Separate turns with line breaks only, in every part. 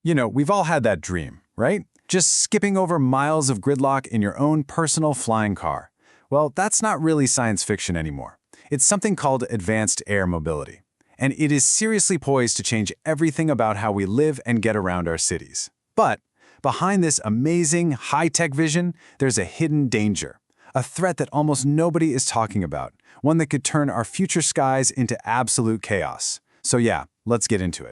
We've all had that dream, right? Just skipping over miles of gridlock in your own personal flying car. Well, that's not really science fiction anymore. It's something called advanced air mobility. And it is seriously poised to change everything about how we live and get around our cities. But behind this amazing, high-tech vision, there's a hidden danger. A threat that almost nobody is talking about. One that could turn our future skies into absolute chaos. So yeah, let's get into it.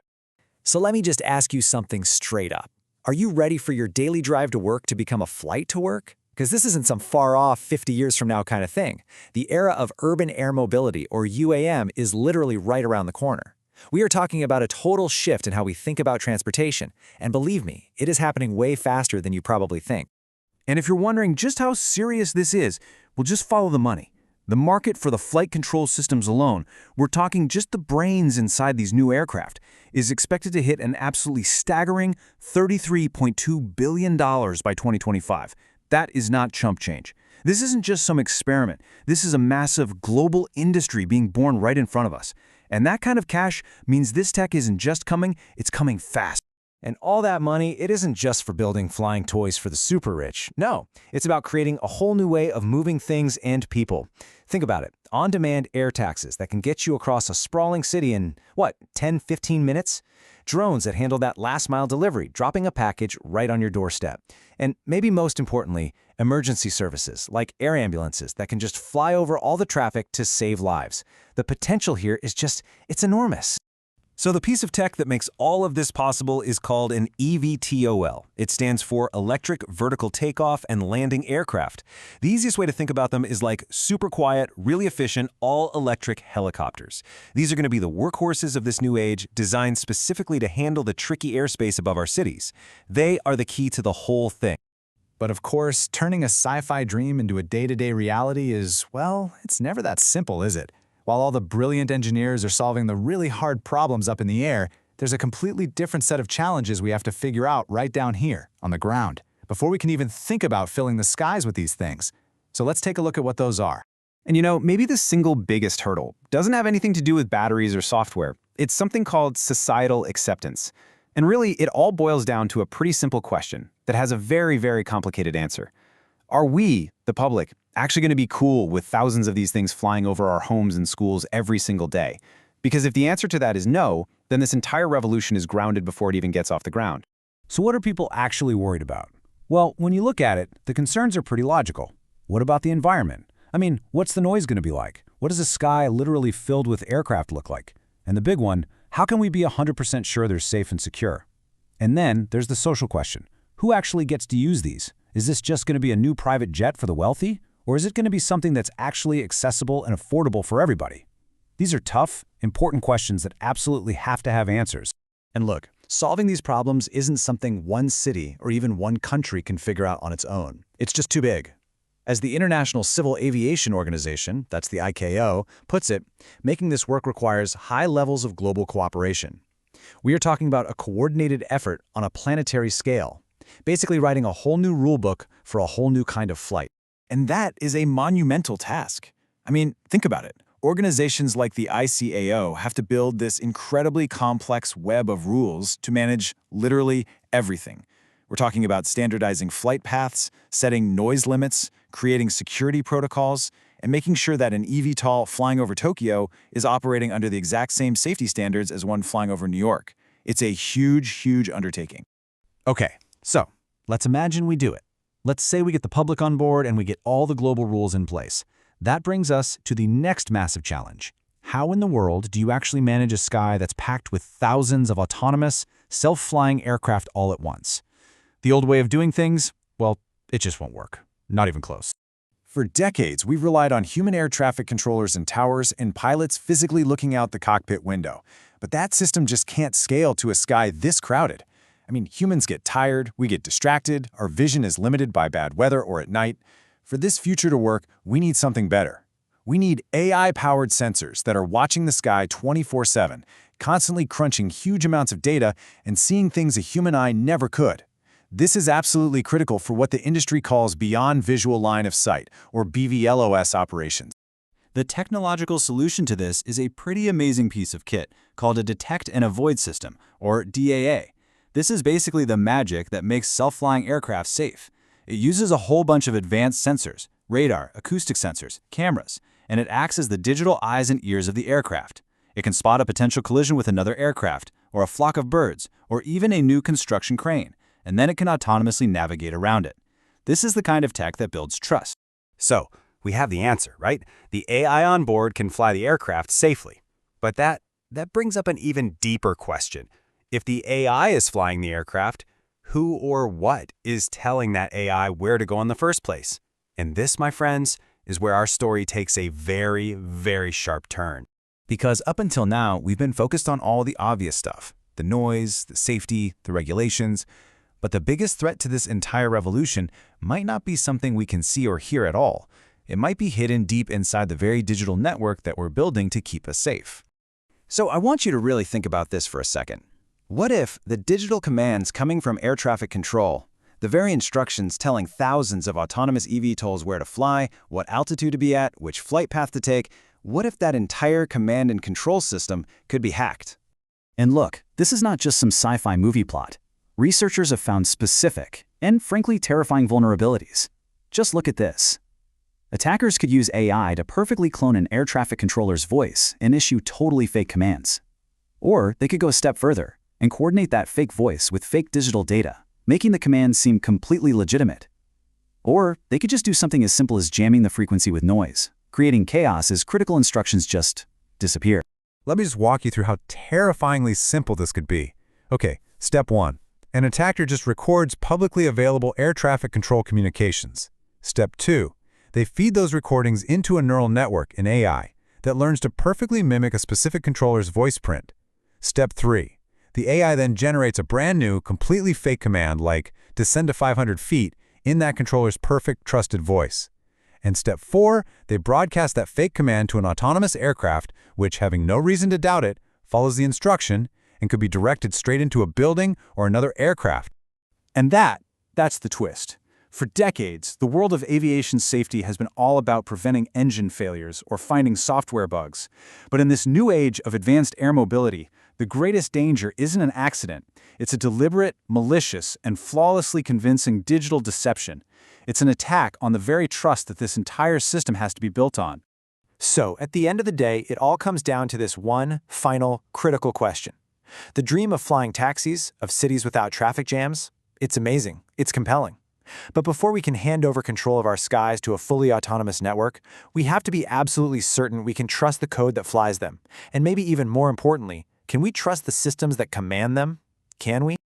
So let me just ask you something straight up. Are you ready for your daily drive to work to become a flight to work? Because this isn't some far-off 50 years from now kind of thing. The era of urban air mobility, or UAM, is literally right around the corner. We are talking about a total shift in how we think about transportation, and believe me, it is happening way faster than you probably think.
And if you're wondering just how serious this is, well, just follow the money. The market for the flight control systems alone, we're talking just the brains inside these new aircraft, is expected to hit an absolutely staggering $33.2 billion by 2025. That is not chump change. This isn't just some experiment. This is a massive global industry being born right in front of us. And that kind of cash means this tech isn't just coming, it's coming fast.
And all that money, it isn't just for building flying toys for the super rich. No, it's about creating a whole new way of moving things and people. Think about it. On-demand air taxis that can get you across a sprawling city in, 10, 15 minutes? Drones that handle that last-mile delivery, dropping a package right on your doorstep. And maybe most importantly, emergency services like air ambulances that can just fly over all the traffic to save lives. The potential here is it's enormous.
So the piece of tech that makes all of this possible is called an eVTOL. It stands for Electric Vertical Takeoff and Landing Aircraft. The easiest way to think about them is like super quiet, really efficient, all-electric helicopters. These are going to be the workhorses of this new age, designed specifically to handle the tricky airspace above our cities. They are the key to the whole thing.
But of course, turning a sci-fi dream into a day-to-day reality is, well, it's never that simple, is it? While all the brilliant engineers are solving the really hard problems up in the air, there's a completely different set of challenges we have to figure out right down here, on the ground, before we can even think about filling the skies with these things. So let's take a look at what those are.
And maybe the single biggest hurdle doesn't have anything to do with batteries or software. It's something called societal acceptance. And really, it all boils down to a pretty simple question that has a very, very complicated answer. Are we, the public, actually going to be cool with thousands of these things flying over our homes and schools every single day? Because if the answer to that is no, then this entire revolution is grounded before it even gets off the ground.
So what are people actually worried about? Well, when you look at it, the concerns are pretty logical. What about the environment? I mean, what's the noise going to be like? What does a sky literally filled with aircraft look like? And the big one, how can we be 100% sure they're safe and secure? And then there's the social question. Who actually gets to use these? Is this just going to be a new private jet for the wealthy? Or is it going to be something that's actually accessible and affordable for everybody? These are tough, important questions that absolutely have to have answers.
And look, solving these problems isn't something one city or even one country can figure out on its own. It's just too big. As the International Civil Aviation Organization, that's the ICAO, puts it, making this work requires high levels of global cooperation. We are talking about a coordinated effort on a planetary scale, basically writing a whole new rulebook for a whole new kind of flight. And that is a monumental task. I mean, think about it. Organizations like the ICAO have to build this incredibly complex web of rules to manage literally everything. We're talking about standardizing flight paths, setting noise limits, creating security protocols, and making sure that an eVTOL flying over Tokyo is operating under the exact same safety standards as one flying over New York. It's a huge, huge undertaking.
Okay, so let's imagine we do it. Let's say we get the public on board and we get all the global rules in place. That brings us to the next massive challenge. How in the world do you actually manage a sky that's packed with thousands of autonomous, self-flying aircraft all at once? The old way of doing things, well, it just won't work. Not even close.
For decades, we've relied on human air traffic controllers in towers and pilots physically looking out the cockpit window. But that system just can't scale to a sky this crowded. I mean, humans get tired, we get distracted, our vision is limited by bad weather or at night. For this future to work, we need something better. We need AI-powered sensors that are watching the sky 24/7, constantly crunching huge amounts of data and seeing things a human eye never could. This is absolutely critical for what the industry calls beyond visual line of sight, or BVLOS operations.
The technological solution to this is a pretty amazing piece of kit called a detect and avoid system, or DAA.
This is basically the magic that makes self-flying aircraft safe. It uses a whole bunch of advanced sensors, radar, acoustic sensors, cameras, and it acts as the digital eyes and ears of the aircraft. It can spot a potential collision with another aircraft, or a flock of birds, or even a new construction crane, and then it can autonomously navigate around it. This is the kind of tech that builds trust.
So, we have the answer, right? The AI on board can fly the aircraft safely. But that brings up an even deeper question. If the AI is flying the aircraft, who or what is telling that AI where to go in the first place? And this, my friends, is where our story takes a very, very sharp turn.
Because up until now, we've been focused on all the obvious stuff, the noise, the safety, the regulations. But the biggest threat to this entire revolution might not be something we can see or hear at all. It might be hidden deep inside the very digital network that we're building to keep us safe. So I want you to really think about this for a second. What if the digital commands coming from air traffic control, the very instructions telling thousands of autonomous eVTOLs where to fly, what altitude to be at, which flight path to take, what if that entire command and control system could be hacked? And look, this is not just some sci-fi movie plot. Researchers have found specific and, frankly, terrifying vulnerabilities. Just look at this. Attackers could use AI to perfectly clone an air traffic controller's voice and issue totally fake commands. Or they could go a step further and coordinate that fake voice with fake digital data, making the commands seem completely legitimate. Or they could just do something as simple as jamming the frequency with noise, creating chaos as critical instructions just disappear.
Let me just walk you through how terrifyingly simple this could be. Okay, step 1. An attacker just records publicly available air traffic control communications. Step 2. They feed those recordings into a neural network in AI that learns to perfectly mimic a specific controller's voice print. Step 3. The AI then generates a brand new, completely fake command like descend to 500 feet in that controller's perfect, trusted voice. And step 4, they broadcast that fake command to an autonomous aircraft which, having no reason to doubt it, follows the instruction and could be directed straight into a building or another aircraft.
And that's the twist. For decades, the world of aviation safety has been all about preventing engine failures or finding software bugs. But in this new age of advanced air mobility, the greatest danger isn't an accident. It's a deliberate, malicious, and flawlessly convincing digital deception. It's an attack on the very trust that this entire system has to be built on. So, at the end of the day, it all comes down to this one final, critical question. The dream of flying taxis, of cities without traffic jams, it's amazing, it's compelling. But before we can hand over control of our skies to a fully autonomous network, we have to be absolutely certain we can trust the code that flies them. And maybe even more importantly, can we trust the systems that command them? Can we?